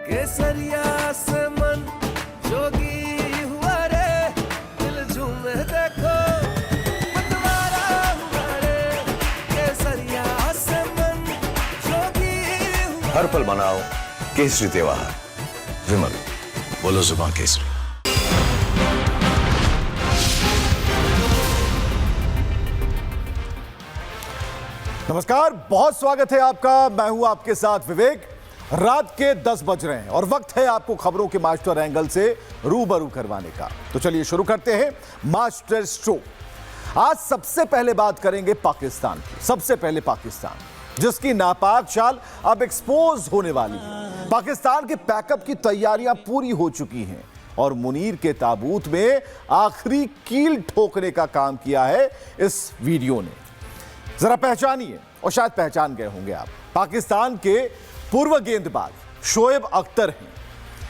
केसरिया से मन जोगी हुआ रे, दिल झूमे देखो मतवारा हुआ रे, केसरिया से मन जोगी हुआ। हर पल मनाओ केसरी त्योहार। विमल, बोलो जुबान केसरी। नमस्कार, बहुत स्वागत है आपका। मैं हूं आपके साथ विवेक। रात के 10 बज रहे हैं और वक्त है आपको खबरों के मास्टर एंगल से रूबरू करवाने का। तो चलिए शुरू करते हैं मास्टर स्ट्रोक। आज सबसे पहले बात करेंगे पाकिस्तान की। सबसे पहले पाकिस्तान, जिसकी नापाक चाल अब एक्सपोज होने वाली है। पाकिस्तान के पैकअप की तैयारियां पूरी हो चुकी हैं और मुनीर के ताबूत में आखिरी कील ठोकने का काम किया है इस वीडियो ने। जरा पहचानिए, और शायद पहचान गए होंगे आप। पाकिस्तान के पूर्व गेंदबाज शोएब अख्तर हैं।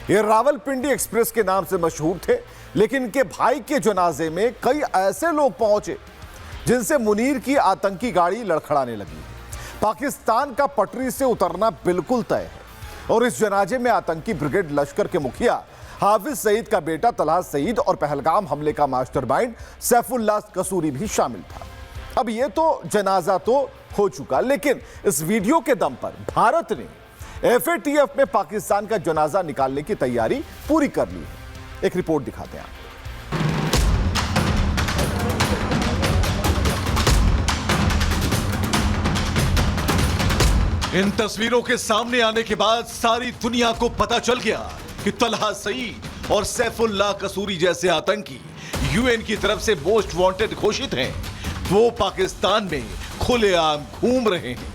ये रावलपिंडी एक्सप्रेस के नाम से मशहूर थे, लेकिन इनके भाई के जनाजे में कई ऐसे लोग पहुंचे जिनसे मुनीर की आतंकी गाड़ी लड़खड़ाने लगी। पाकिस्तान का पटरी से उतरना बिल्कुल तय है और इस जनाजे में आतंकी ब्रिगेड लश्कर के मुखिया हाफिज सईद का बेटा तलहा सईद और पहलगाम हमले का मास्टरमाइंड सैफुल्लाह कसूरी भी शामिल था। अब ये तो जनाजा तो हो चुका, लेकिन इस वीडियो के दम पर भारत ने एफएटीएफ में पाकिस्तान का जनाजा निकालने की तैयारी पूरी कर ली है। एक रिपोर्ट दिखाते हैं आप। इन तस्वीरों के सामने आने के बाद सारी दुनिया को पता चल गया कि तलहा सईद और सैफुल्लाह कसूरी जैसे आतंकी यूएन की तरफ से मोस्ट वांटेड घोषित हैं। वो पाकिस्तान में खुलेआम घूम रहे हैं।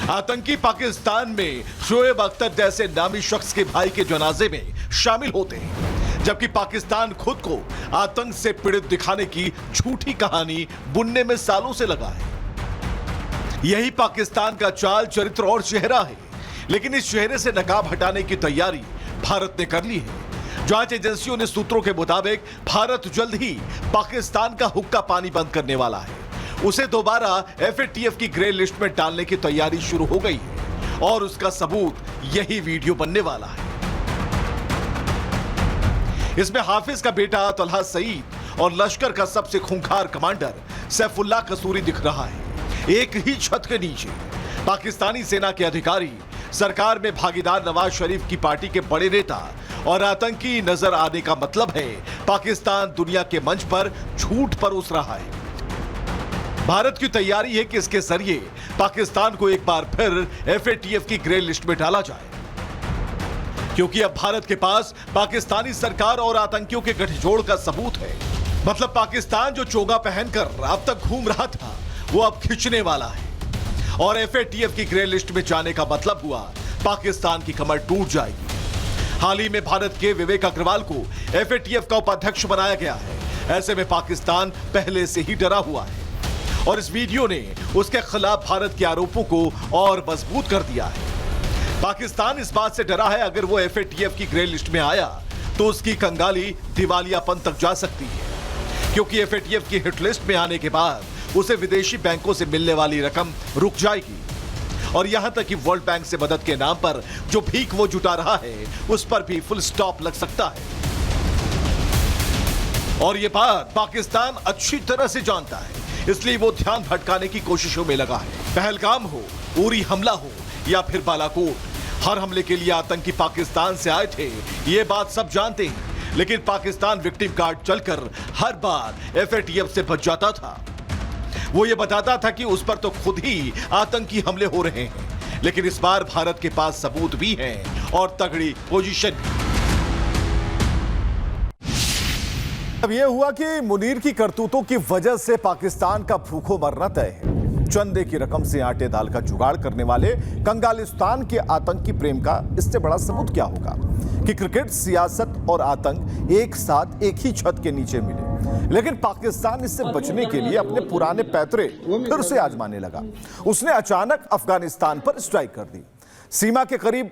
आतंकी पाकिस्तान में शोएब अख्तर जैसे नामी शख्स के भाई के जनाजे में शामिल होते हैं, जबकि पाकिस्तान खुद को आतंक से पीड़ित दिखाने की झूठी कहानी बुनने में सालों से लगा है। यही पाकिस्तान का चाल, चरित्र और चेहरा है, लेकिन इस चेहरे से नकाब हटाने की तैयारी भारत ने कर ली है। जांच एजेंसियों ने सूत्रों के मुताबिक भारत जल्द ही पाकिस्तान का हुक्का पानी बंद करने वाला है। उसे दोबारा एफएटीएफ की ग्रे लिस्ट में डालने की तैयारी शुरू हो गई है और उसका सबूत यही वीडियो बनने वाला है। इसमें हाफिज का बेटा तलहा सईद और लश्कर का सबसे खूंखार कमांडर सैफुल्लाह कसूरी दिख रहा है। एक ही छत के नीचे पाकिस्तानी सेना के अधिकारी, सरकार में भागीदार नवाज शरीफ की पार्टी के बड़े नेता और आतंकी नजर आने का मतलब है पाकिस्तान दुनिया के मंच पर झूठ परोस रहा है। भारत की तैयारी है कि इसके जरिए पाकिस्तान को एक बार फिर एफएटीएफ की ग्रे लिस्ट में डाला जाए, क्योंकि अब भारत के पास पाकिस्तानी सरकार और आतंकियों के गठजोड़ का सबूत है। मतलब पाकिस्तान जो चोगा पहनकर अब तक घूम रहा था, वो अब खिंचने वाला है और एफएटीएफ की ग्रे लिस्ट में जाने का मतलब हुआ पाकिस्तान की कमर टूट जाएगी। हाल ही में भारत के विवेक अग्रवाल को एफएटीएफ का उपाध्यक्ष बनाया गया है। ऐसे में पाकिस्तान पहले से ही डरा हुआ है और इस वीडियो ने उसके खिलाफ भारत के आरोपों को और मजबूत कर दिया है। पाकिस्तान इस बात से डरा है, अगर वो एफएटीएफ की ग्रे लिस्ट में आया तो उसकी कंगाली दिवालियापन तक जा सकती है, क्योंकि एफएटीएफ की हिट लिस्ट में आने के बाद उसे विदेशी बैंकों से मिलने वाली रकम रुक जाएगी और यहां तक कि वर्ल्ड बैंक से मदद के नाम पर जो भीख वो जुटा रहा है, उस पर भी फुल स्टॉप लग सकता है। और ये बात पाकिस्तान अच्छी तरह से जानता है, इसलिए वो ध्यान भटकाने की कोशिशों में लगा है। पहलगाम हो, उरी हमला हो या फिर बालाकोट, हर हमले के लिए आतंकी पाकिस्तान से आए थे, ये बात सब जानते हैं। लेकिन पाकिस्तान विक्टिम कार्ड चलकर हर बार एफएटीएफ से बच जाता था। वो ये बताता था कि उस पर तो खुद ही आतंकी हमले हो रहे हैं, लेकिन इस बार भारत के पास सबूत भी हैं और तगड़ी पोजीशन भी। अब यह हुआ कि मुनीर की करतूतों की वजह से पाकिस्तान का भूखों मरना तय है। चंदे की रकम से आटे दाल का जुगाड़ करने वाले कंगालिस्तान के आतंकी प्रेम का इससे बड़ा सबूत क्या होगा कि क्रिकेट, सियासत और आतंक एक साथ एक ही छत के नीचे मिले। लेकिन पाकिस्तान इससे बचने के लिए अपने पुराने पैतरे फिर से आजमाने लगा। उसने अचानक अफगानिस्तान पर स्ट्राइक कर दी, सीमा के करीब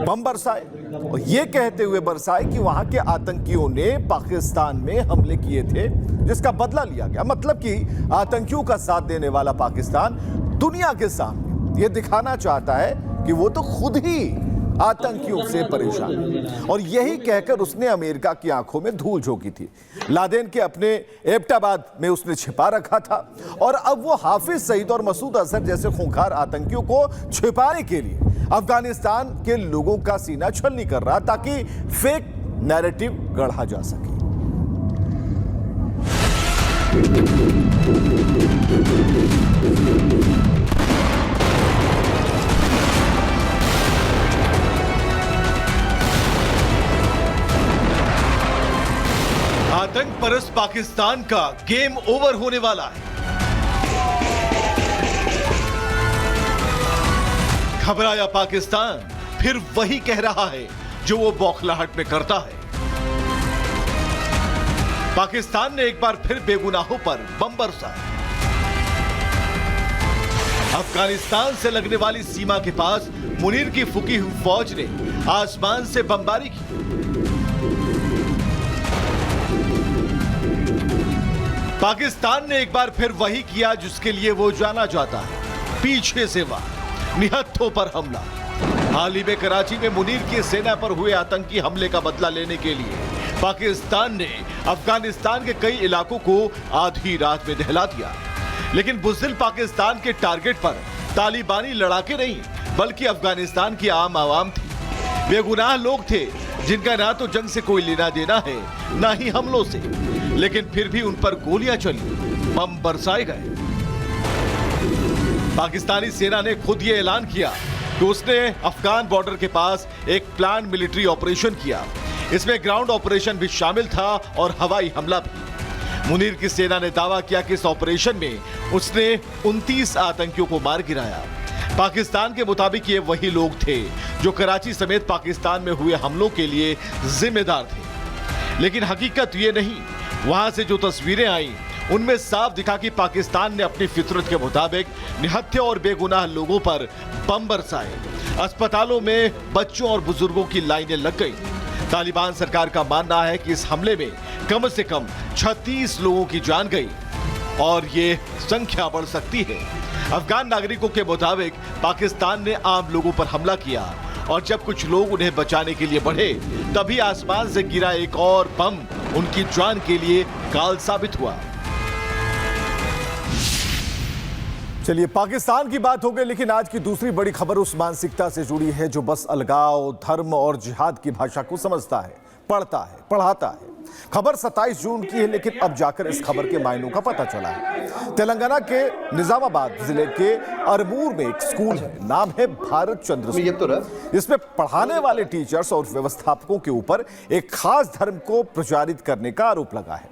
बम बरसाए और ये कहते हुए बरसाए कि वहां के आतंकियों ने पाकिस्तान में हमले किए थे, जिसका बदला लिया गया। मतलब कि आतंकियों का साथ देने वाला पाकिस्तान दुनिया के सामने ये दिखाना चाहता है कि वो तो खुद ही आतंकियों से परेशान है। और यही कहकर उसने अमेरिका की आंखों में धूल झोंकी थी। लादेन के अपने एबटाबाद में उसने छिपा रखा था और अब वो हाफिज सईद और मसूद अजहर जैसे खूंखार आतंकियों को छिपाने के लिए अफगानिस्तान के लोगों का सीना छलनी कर रहा ताकि फेक नैरेटिव गढ़ा जा सके। आतंक परस्त पाकिस्तान का गेम ओवर होने वाला है। घबराया पाकिस्तान फिर वही कह रहा है जो वो बौखलाहट में करता है। पाकिस्तान ने एक बार फिर बेगुनाहों पर बम बरसाया। अफगानिस्तान से लगने वाली सीमा के पास मुनीर की फूकी हुई फौज ने आसमान से बमबारी की। पाकिस्तान ने एक बार फिर वही किया जिसके लिए वो जाना जाता है, पीछे से वार, निहत्थों पर हमला। हाल ही में कराची में मुनीर की सेना पर हुए आतंकी हमले का बदला लेने के लिए पाकिस्तान ने अफगानिस्तान के कई इलाकों को आधी रात में दहला दिया। लेकिन बुज़दिल पाकिस्तान के टारगेट पर तालिबानी लड़ाके नहीं बल्कि अफगानिस्तान की आम आवाम थी। बेगुनाह लोग थे जिनका ना तो जंग से कोई लेना देना है ना ही हमलों से, लेकिन फिर भी उन पर गोलियां चली, बम बरसाए गए। पाकिस्तानी सेना ने खुद ये ऐलान किया कि उसने अफगान बॉर्डर के पास एक प्लान मिलिट्री ऑपरेशन किया। इसमें ग्राउंड ऑपरेशन भी शामिल था और हवाई हमला भी। मुनीर की सेना ने दावा किया कि इस ऑपरेशन में उसने 29 आतंकियों को मार गिराया। पाकिस्तान के मुताबिक ये वही लोग थे जो कराची समेत पाकिस्तान में हुए हमलों के लिए जिम्मेदार थे। लेकिन हकीकत ये नहीं। वहां से जो तस्वीरें आई उनमें साफ दिखा कि पाकिस्तान ने अपनी फितरत के मुताबिक निहत्थे और बेगुनाह लोगों पर बम बरसाए। अस्पतालों में बच्चों और बुजुर्गों की लाइनें लग गई। तालिबान सरकार का मानना है कि इस हमले में कम से कम 36 लोगों की जान गई और ये संख्या बढ़ सकती है। अफगान नागरिकों के मुताबिक पाकिस्तान ने आम लोगों पर हमला किया और जब कुछ लोग उन्हें बचाने के लिए बढ़े तभी आसमान से गिरा एक और बम उनकी जान के लिए काल साबित हुआ। चलिए, पाकिस्तान की बात हो गई, लेकिन आज की दूसरी बड़ी खबर उस मानसिकता से जुड़ी है जो बस अलगाव, धर्म और जिहाद की भाषा को समझता है, पढ़ता है, पढ़ाता है। खबर 27 जून की है, लेकिन अब जाकर इस खबर के मायनों का पता चला है। तेलंगाना के निजामाबाद जिले के अरमूर में एक स्कूल है, नाम है भारत चंद्र स्कूल। इसमें पढ़ाने वाले टीचर्स और व्यवस्थापकों के ऊपर एक खास धर्म को प्रचारित करने का आरोप लगा है।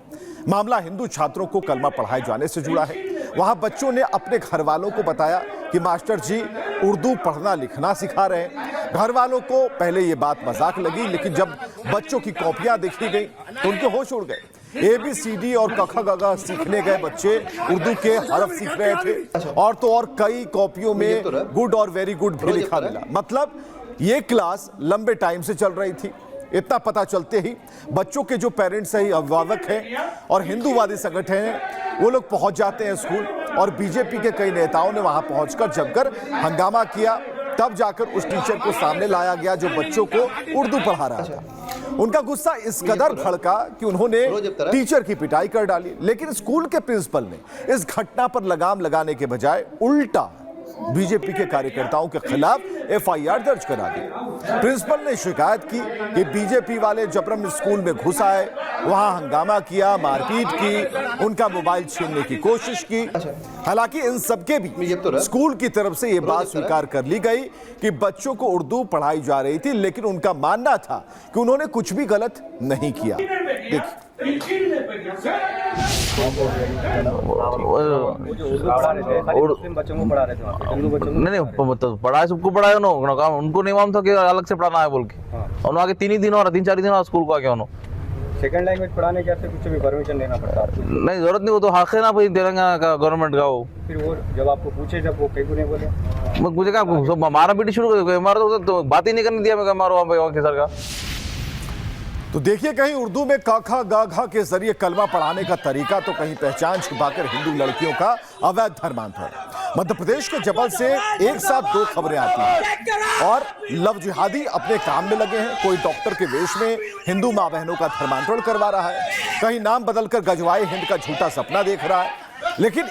मामला हिंदू छात्रों को कलमा पढ़ाए जाने से जुड़ा है। वहां बच्चों ने अपने घर वालों को बताया कि मास्टर जी उर्दू पढ़ना लिखना सिखा रहे हैं। घर वालों को पहले ये बात मजाक लगी, लेकिन जब बच्चों की कॉपियां देखी गई तो उनके होश उड़ गए। ABCD और क ख ग घ सीखने गए बच्चे उर्दू के हरफ सीख रहे थे और तो और कई कॉपियों में गुड और वेरी गुड भी लिखा मिला। मतलब ये क्लास लंबे टाइम से चल रही थी। इतना पता चलते ही बच्चों के जो पेरेंट्स हैं, अभिभावक हैं और हिंदूवादी संगठन हैं, वो लोग पहुंच जाते हैं स्कूल और बीजेपी के कई नेताओं ने वहां पहुंचकर जमकर हंगामा किया। तब जाकर उस टीचर को सामने लाया गया जो बच्चों को उर्दू पढ़ा रहा था। उनका गुस्सा इस कदर भड़का कि उन्होंने टीचर की पिटाई कर डाली। लेकिन स्कूल के प्रिंसिपल ने इस घटना पर लगाम लगाने के बजाय उल्टा बीजेपी के कार्यकर्ताओं के खिलाफ FIR दर्ज करा दी। प्रिंसिपल ने शिकायत की कि बीजेपी वाले जबरन स्कूल में घुस आए, वहां हंगामा किया, मारपीट की, उनका मोबाइल छीनने की कोशिश की। हालांकि इन सबके भी स्कूल की तरफ से यह बात स्वीकार कर ली गई कि बच्चों को उर्दू पढ़ाई जा रही थी, लेकिन उनका मानना था कि उन्होंने कुछ भी गलत नहीं किया। देखिए, नहीं पढ़ाया सबको पढ़ाया उनको नहीं मालूम था कि अलग से पढ़ाना है बोल के। और आगे 3 ही दिन और 3-4 दिन और स्कूल को आके उन्होंने सेकंड लैंग्वेज पढ़ाने के कुछ भी परमिशन लेना पड़ता है? नहीं, जरूरत नहीं, वो तो हक है ना भाई तेलंगाना का गवर्नमेंट का। वो फिर वो जब आपको पूछे जब वो कहीं को नहीं बोले, मुझे क्या सब मारा पीटी शुरू कर, हमारा तो बात ही नहीं करने दिया। मैं मारो वहाँ के सर का। तो देखिए, कहीं उर्दू में क ख ग घ के जरिए कलमा पढ़ाने का तरीका तो कहीं पहचान छुपाकर हिंदू लड़कियों का अवैध धर्मांतरण। मध्य प्रदेश के जबल से एक साथ दो खबरें आती हैं और लव जिहादी अपने काम में लगे हैं। कोई डॉक्टर के वेश में हिंदू मां बहनों का धर्मांतरण करवा रहा है, कहीं नाम बदलकर गजवाए हिंद का झूठा सपना देख रहा है। लेकिन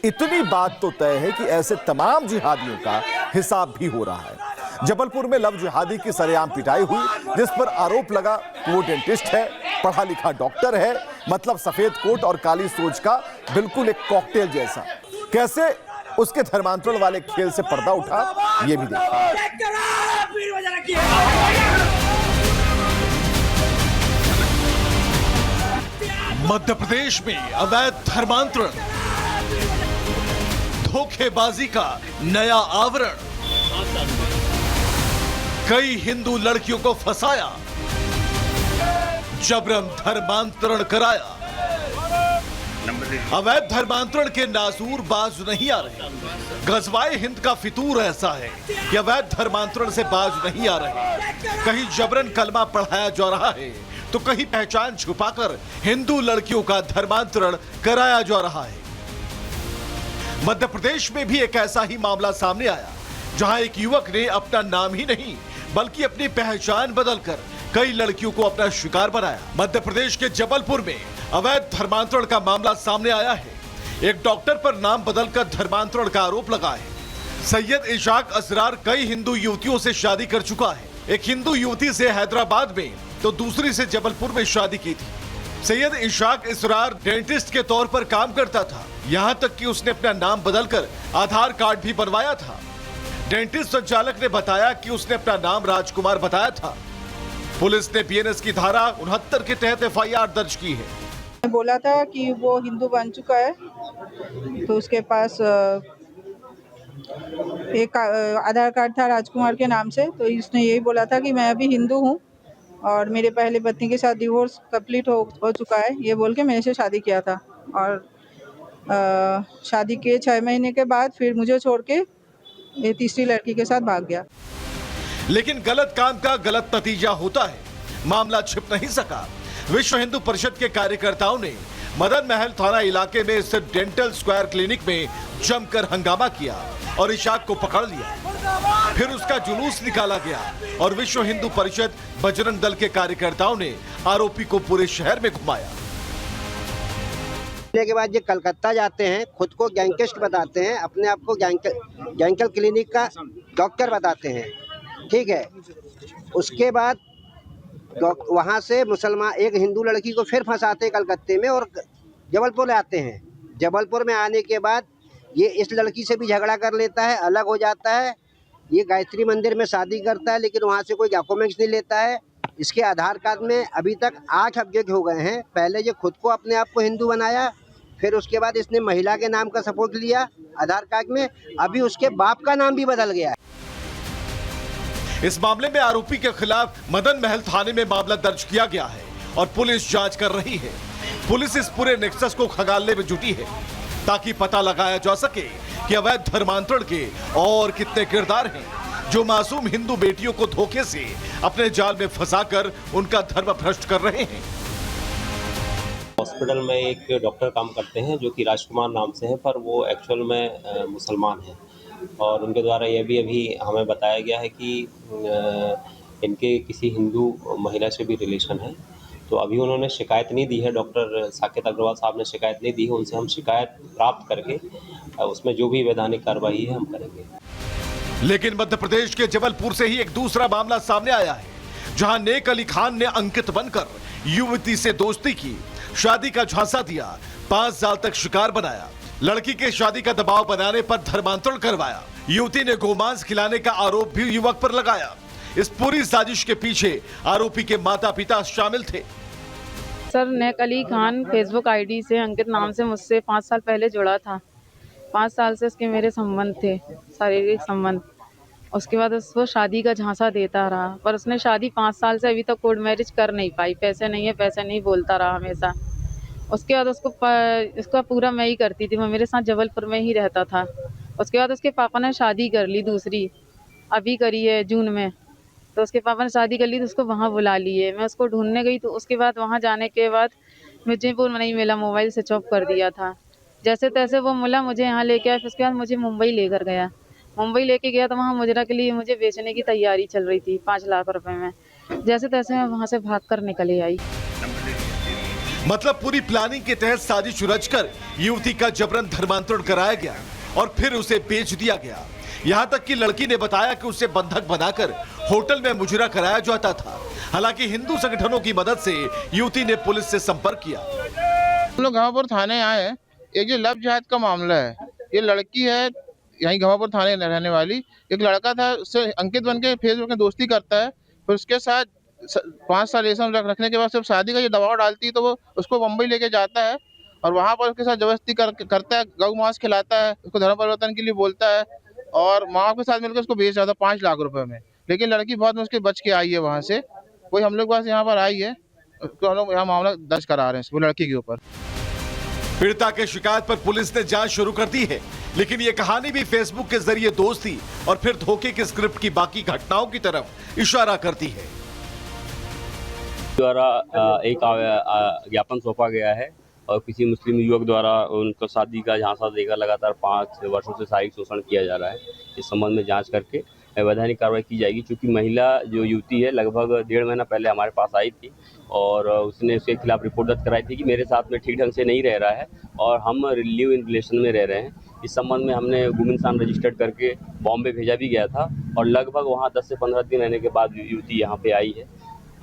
इतनी बात तो तय है कि ऐसे तमाम जिहादियों का हिसाब भी हो रहा है। जबलपुर में लव जिहादी की सरेआम पिटाई हुई, जिस पर आरोप लगा वो डेंटिस्ट है, पढ़ा लिखा डॉक्टर है, मतलब सफेद कोट और काली सोच का बिल्कुल एक कॉकटेल जैसा। कैसे उसके धर्मांतरण वाले खेल से पर्दा उठा, ये भी देखिए। मध्य प्रदेश में अवैध धर्मांतरण, धोखेबाजी का नया आवरण, कई हिंदू लड़कियों को फंसाया, जबरन धर्मांतरण कराया। अवैध धर्मांतरण के नासूर बाज नहीं आ रहे। गजवाए हिंद का फितूर ऐसा है कि अवैध धर्मांतरण से बाज नहीं आ रहे। कहीं जबरन कलमा पढ़ाया जा रहा है तो कहीं पहचान छुपाकर हिंदू लड़कियों का धर्मांतरण कराया जा रहा है। मध्य प्रदेश में भी एक ऐसा ही मामला सामने आया, जहां एक युवक ने अपना नाम ही नहीं बल्कि अपनी पहचान बदलकर कई लड़कियों को अपना शिकार बनाया। मध्य प्रदेश के जबलपुर में अवैध धर्मांतरण का मामला सामने आया है। एक डॉक्टर पर नाम बदलकर धर्मांतरण का आरोप लगा है। सैयद इशाक असरार कई हिंदू युवतियों से शादी कर चुका है। एक हिंदू युवती से हैदराबाद में तो दूसरी से जबलपुर में शादी की थी। सैयद इशाक असरार डेंटिस्ट के तौर पर काम करता था, यहां तक कि उसने अपना नाम बदलकर आधार कार्ड भी बनवाया था। डेंटिस्ट संचालक ने बताया कि उसने अपना नाम राजकुमार बताया था। पुलिस ने बीएनएस की धारा 69 के तहत एफआईआर दर्ज की है। बोला था कि वो हिंदू बन चुका है, तो उसके पास एक आधार कार्ड था राजकुमार के नाम से, तो इसने यही बोला था कि मैं अभी हिंदू हूँ और मेरे पहले पत्नी के साथ डिवोर्स कंप्लीट हो चुका है, ये बोल के मेरे से शादी किया था। और शादी के 6 महीने के बाद फिर मुझे छोड़ के ये तीसरी लड़की के साथ भाग गया। लेकिन गलत काम का गलत नतीजा होता है, मामला छिप नहीं सका। विश्व हिंदू परिषद के कार्यकर्ताओं ने मदन महल थाना इलाके में स्थित डेंटल स्क्वायर क्लिनिक में जमकर हंगामा किया और इशाक को पकड़ लिया। फिर उसका जुलूस निकाला गया और विश्व हिंदू परिषद बजरंग दल के कार्यकर्ताओं ने आरोपी को पूरे शहर में घुमाया। के बाद ये कलकत्ता जाते हैं, खुद को गैंगस्टर बताते हैं, अपने आप को गैंगल क्लिनिक का डॉक्टर बताते हैं, ठीक है। उसके बाद वहाँ से मुसलमान एक हिंदू लड़की को फिर फंसाते हैं कलकत्ते में और जबलपुर आते हैं। जबलपुर में आने के बाद ये इस लड़की से भी झगड़ा कर लेता है, अलग हो जाता है। ये गायत्री मंदिर में शादी करता है, लेकिन वहाँ से कोई डॉक्यूमेंट्स नहीं लेता है। इसके आधार कार्ड में अभी तक 8 अपडेट हो गए हैं। पहले ये खुद को अपने आप को हिंदू बनाया, फिर उसके बाद इसने महिला के नाम का सपोर्ट लिया आधार कार्ड में, अभी उसके बाप का नाम भी बदल गया है। इस मामले में आरोपी के खिलाफ मदन महल थाने में मामला दर्ज किया गया है और पुलिस जांच कर रही है। पुलिस इस पूरे नेक्सस को खंगालने में जुटी है ताकि पता लगाया जा सके कि अवैध धर्मांतरण के और कितने किरदार हैं जो मासूम हिंदू बेटियों को धोखे से अपने जाल में फंसाकर उनका धर्म भ्रष्ट कर रहे हैं। हॉस्पिटल में एक डॉक्टर काम करते हैं जो कि राजकुमार नाम से है, पर वो एक्चुअल में मुसलमान हैं और उनके द्वारा ये भी अभी हमें बताया गया है कि इनके किसी हिंदू महिला से भी रिलेशन है। तो अभी उन्होंने शिकायत नहीं दी है, डॉक्टर साकेत अग्रवाल साहब ने शिकायत नहीं दी है। उनसे हम शिकायत प्राप्त करके उसमें जो भी वैधानिक कार्रवाई है हम करेंगे। लेकिन मध्य प्रदेश के जबलपुर से ही एक दूसरा मामला सामने आया है, जहां नेक अली खान ने अंकित बनकर युवती से दोस्ती की, शादी का झांसा दिया, 5 साल तक शिकार बनाया, लड़की के शादी का दबाव बनाने पर धर्मांतरण करवाया। युवती ने गोमांस खिलाने का आरोप भी युवक पर लगाया। इस पूरी साजिश के पीछे आरोपी के माता पिता शामिल थे। सर, नेक अली खान फेसबुक आईडी से अंकित नाम से मुझसे 5 साल पहले जुड़ा था। 5 साल से उसके मेरे संबंध थे, शारीरिक संबंध। उसके बाद उसको शादी का झांसा देता रहा, पर उसने शादी 5 साल से अभी तक कोर्ट मैरिज कर नहीं पाई। पैसे नहीं है, पैसे नहीं बोलता रहा हमेशा। उसके बाद उसका पूरा मैं ही करती थी, वो मेरे साथ जबलपुर में ही रहता था। उसके बाद उसके पापा ने शादी कर ली, दूसरी अभी करी है जून में। तो उसके पापा ने शादी कर ली तो उसको वहाँ बुला लिए। मैं उसको ढूंढने गई तो उसके बाद वहाँ जाने के बाद मुझे वो नहीं मिला, मोबाइल स्विच ऑफ कर दिया था। जैसे तैसे वो मुला मुझे यहाँ लेके आया, फिर उसके बाद मुझे मुंबई लेकर गया। मुंबई लेके गया तो वहाँ मुजरा के लिए मुझे बेचने की तैयारी चल रही थी 5 लाख रुपए में। जैसे तैसे मैं वहाँ से भागकर निकली आई। मतलब पूरी प्लानिंग के तहत साजिश रचकर युवती का जबरन धर्मांतरण कराया गया और फिर उसे बेच दिया गया। यहाँ तक कि लड़की ने बताया कि उसे बंधक बनाकर होटल में मुजरा कराया जाता था। हालांकि हिंदू संगठनों की मदद से युवती ने पुलिस से संपर्क किया। हम लोग घावापुर थाने आए हैं। एक जो लव जिहाद का मामला है, ये लड़की है यहीं घावापुर थाने रहने वाली, एक लड़का था उससे अंकित बन के फेसबुक में दोस्ती करता है, फिर उसके साथ 5 साल रिलेशन रखने के बाद जब शादी का ये दबाव डालती है तो वो उसको मुंबई लेके जाता है और वहाँ पर उसके साथ जबरदस्ती करता है, गौ मांस खिलाता है, उसको धर्म परिवर्तन के लिए बोलता है और माँ के साथ मिलकर उसको बेच जाता है 5 लाख रुपए में। लेकिन लड़की बहुत मुश्किल बच के आई है वहाँ से। वही हम लोग पास यहाँ पर आई है, तो हम लोग यहाँ मामला दर्ज करा रहे हैं वो लड़की के ऊपर। पीड़िता के शिकायत पर पुलिस ने जांच शुरू कर दी है, लेकिन ये कहानी भी फेसबुक के जरिए दोस्ती और फिर धोखे के स्क्रिप्ट की बाकी घटनाओं की तरफ इशारा करती है। द्वारा एक ज्ञापन सौंपा गया है और किसी मुस्लिम युवक द्वारा उनको शादी का झांसा देकर लगातार 5 वर्षों से शारीरिक शोषण किया जा रहा है। इस संबंध में जांच करके वैधानिक कार्रवाई की जाएगी। क्योंकि महिला जो युवती है लगभग 1.5 महीना पहले हमारे पास आई थी और उसने उसके खिलाफ रिपोर्ट दर्ज कराई थी कि मेरे साथ में ठीक ढंग से नहीं रह रहा है और हम लिव इन रिलेशन में रह रहे हैं। इस संबंध में हमने गुम इंसान रजिस्टर्ड करके बॉम्बे भेजा भी गया था और लगभग वहाँ 10 से 15 दिन रहने के बाद युवती यहाँ पे आई है।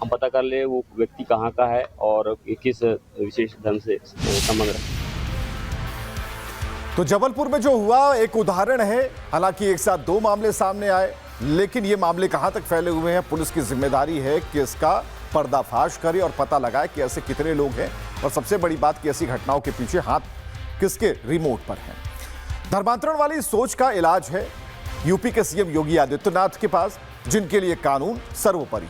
हम पता कर ले वो व्यक्ति कहाँ का है और किस विशेष ढंग से संबंध रखता है। तो जबलपुर में जो हुआ एक उदाहरण है। हालांकि एक साथ 2 मामले सामने आए, लेकिन ये मामले कहां तक फैले हुए हैं, पुलिस की जिम्मेदारी है कि इसका पर्दाफाश करे और पता लगाए कि ऐसे कितने लोग हैं और सबसे बड़ी बात कि ऐसी घटनाओं के पीछे हाथ किसके रिमोट पर है। धर्मांतरण वाली सोच का इलाज है यूपी के सीएम योगी आदित्यनाथ के पास, जिनके लिए कानून सर्वोपरि।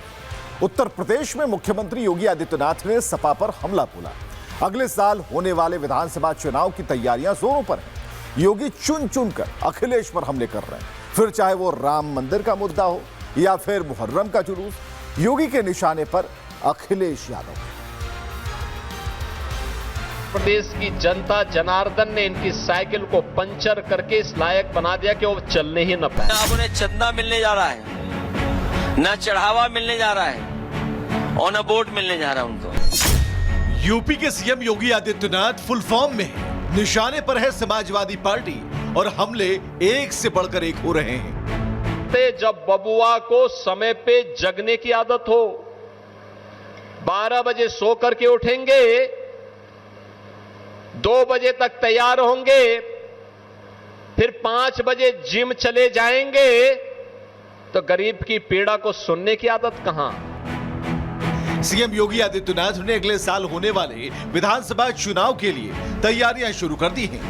उत्तर प्रदेश में मुख्यमंत्री योगी आदित्यनाथ ने सपा पर हमला बोला। अगले साल होने वाले विधानसभा चुनाव की तैयारियां जोरों पर हैं। योगी चुन चुनकर अखिलेश पर हमले कर रहे हैं, फिर चाहे वो राम मंदिर का मुद्दा हो या फिर मुहर्रम का जुलूस। योगी के निशाने पर अखिलेश यादव। प्रदेश की जनता जनार्दन ने इनकी साइकिल को पंचर करके इस लायक बना दिया कि वो चलने ही न पाए। अब उन्हें चंदा मिलने जा रहा है, न चढ़ावा मिलने जा रहा है और न वोट मिलने जा रहा है उनको। यूपी के CM Yogi Adityanath full form में है। निशाने पर है समाजवादी पार्टी और हमले एक से बढ़कर एक हो रहे हैं। जब बबुआ को समय पे जगने की आदत हो, 12 बजे सो करके उठेंगे, 2 बजे तक तैयार होंगे, फिर 5 बजे जिम चले जाएंगे, तो गरीब की पीड़ा को सुनने की आदत कहां। सीएम योगी आदित्यनाथ ने अगले साल होने वाले विधानसभा चुनाव के लिए तैयारियां शुरू कर दी हैं।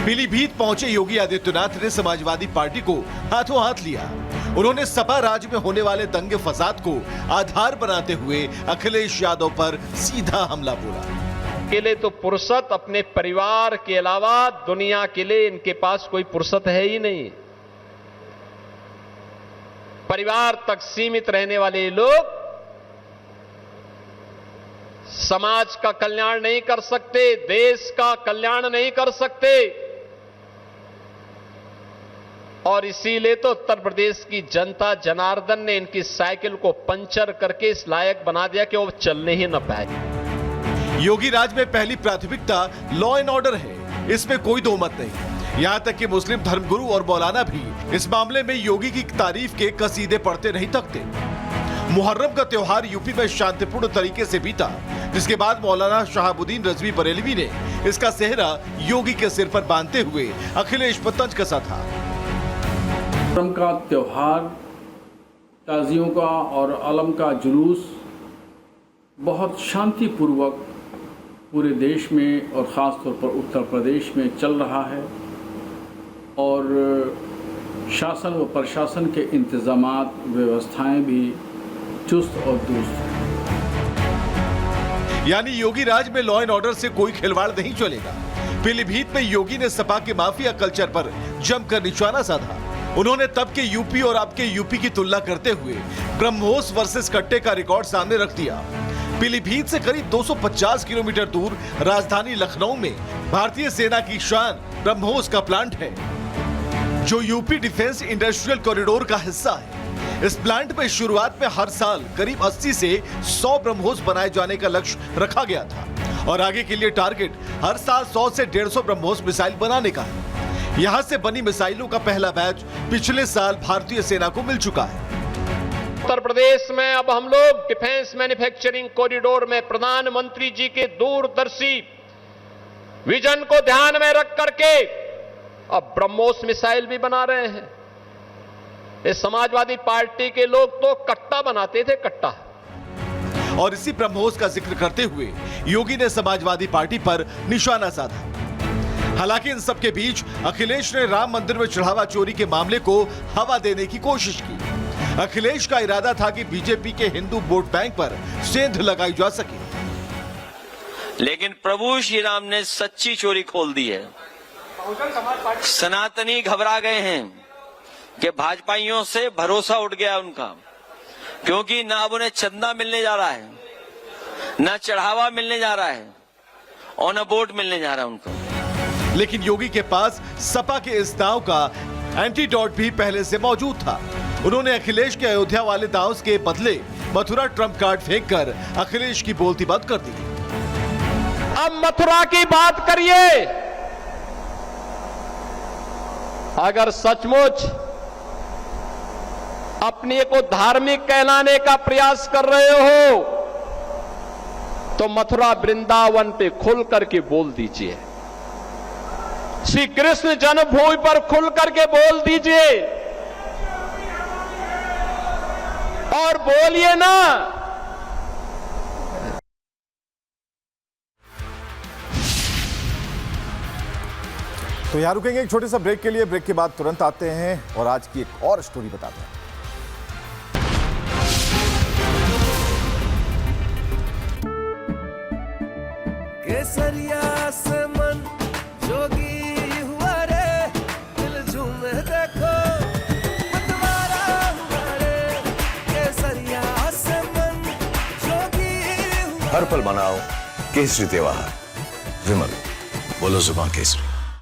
पीलीभीत पहुंचे योगी आदित्यनाथ ने समाजवादी पार्टी को हाथों हाथ लिया। उन्होंने सपा राज्य में होने वाले दंगे फसाद को आधार बनाते हुए अखिलेश यादव पर सीधा हमला बोला। के लिए तो फुर्सत अपने परिवार के अलावा दुनिया के लिए इनके पास कोई फुर्सत है ही नहीं। परिवार तक सीमित रहने वाले लोग समाज का कल्याण नहीं कर सकते, देश का कल्याण नहीं कर सकते। और इसीलिए तो उत्तर प्रदेश की जनता जनार्दन ने इनकी साइकिल को पंचर करके इस लायक बना दिया कि वो चलने ही न पाए। योगी राज में पहली प्राथमिकता लॉ एंड ऑर्डर है, इसमें कोई दो मत नहीं। यहाँ तक कि मुस्लिम धर्मगुरु और मौलाना भी इस मामले में योगी की तारीफ के कसीदे पढ़ते नहीं थकते। मुहर्रम का त्योहार यूपी में शांतिपूर्ण तरीके से बीता, जिसके बाद मौलाना शहाबुद्दीन रजवी बरेलवी ने इसका सेहरा योगी के सिर पर बांधते हुए अखिलेश पर तंज कसा था। मुहर्रम का त्योहार, ताजियों का और आलम का जुलूस बहुत शांतिपूर्वक पूरे देश में और ख़ास तौर पर उत्तर प्रदेश में चल रहा है और शासन व प्रशासन के इंतजामात व्यवस्थाएं भी चुस्त और दुरुस्त। यानी योगी राज में लॉ एंड ऑर्डर से कोई खिलवाड़ नहीं चलेगा। पीलीभीत में योगी ने सपा के माफिया कल्चर पर जमकर निशाना साधा। उन्होंने तब के यूपी और अब के यूपी की तुलना करते हुए ब्रह्मोस वर्सेस कट्टे का रिकॉर्ड सामने रख दिया। पीलीभीत से करीब 250 किलोमीटर दूर राजधानी लखनऊ में भारतीय सेना की शान ब्रह्मोस का प्लांट है, जो यूपी डिफेंस इंडस्ट्रियल कॉरिडोर का हिस्सा है। इस प्लांट में शुरुआत में हर साल करीब 80 से 100 ब्रह्मोस बनाए जाने का लक्ष्य रखा गया था और आगे के लिए टारगेट हर साल 100 से 150 ब्रह्मोस मिसाइल बनाने का है। यहां से बनी मिसाइलों का पहला बैच पिछले साल भारतीय सेना को मिल चुका है। उत्तर प्रदेश में अब हम लोग डिफेंस मैन्युफैक्चरिंग कॉरिडोर में प्रधानमंत्री जी के दूरदर्शी विजन को ध्यान में रख करके अब ब्रह्मोस मिसाइल भी बना रहे हैं। इस समाजवादी पार्टी के लोग तो कट्टा बनाते थे, कट्टा। और इसी ब्रह्मोस का जिक्र करते हुए योगी ने समाजवादी पार्टी पर निशाना साधा। हालांकि इन सब के बीच अखिलेश ने राम मंदिर में चढ़ावा चोरी के मामले को हवा देने की कोशिश की। अखिलेश का इरादा था कि बीजेपी के हिंदू वोट बैंक पर सेंध लगाई जा सके, लेकिन प्रभु श्री राम ने सच्ची चोरी खोल दी है। सनातनी घबरा गए हैं कि भाजपाइयों से भरोसा उठ गया उनका, क्योंकि ना अब उन्हें चंदा मिलने जा रहा है, ना चढ़ावा मिलने जा रहा है और ना वोट मिलने जा रहा है उनको। लेकिन योगी के पास सपा के इस दांव का एंटीडोट भी पहले से मौजूद था। उन्होंने अखिलेश के अयोध्या वाले दांव के बदले मथुरा ट्रम्प कार्ड फेंककर अखिलेश की बोलती बंद कर दी। अब मथुरा की बात करिए। अगर सचमुच अपने को धार्मिक कहलाने का प्रयास कर रहे हो तो मथुरा वृंदावन पे खुल करके बोल दीजिए। श्री कृष्ण जन्मभूमि पर खुल करके बोल दीजिए और बोलिए ना। तो यहां रुकेंगे एक छोटे सा ब्रेक के लिए। ब्रेक के बाद तुरंत आते हैं और आज की एक और स्टोरी बताते हैं। केसरिया से मन जोगी हुआ रे, दिल झूमे देखो मतवारा हुआ रे। केसरिया से मन जोगी हुआ। हर पल मनाओ केसरी त्योहार। विमल, बोलो जुबान केसरी।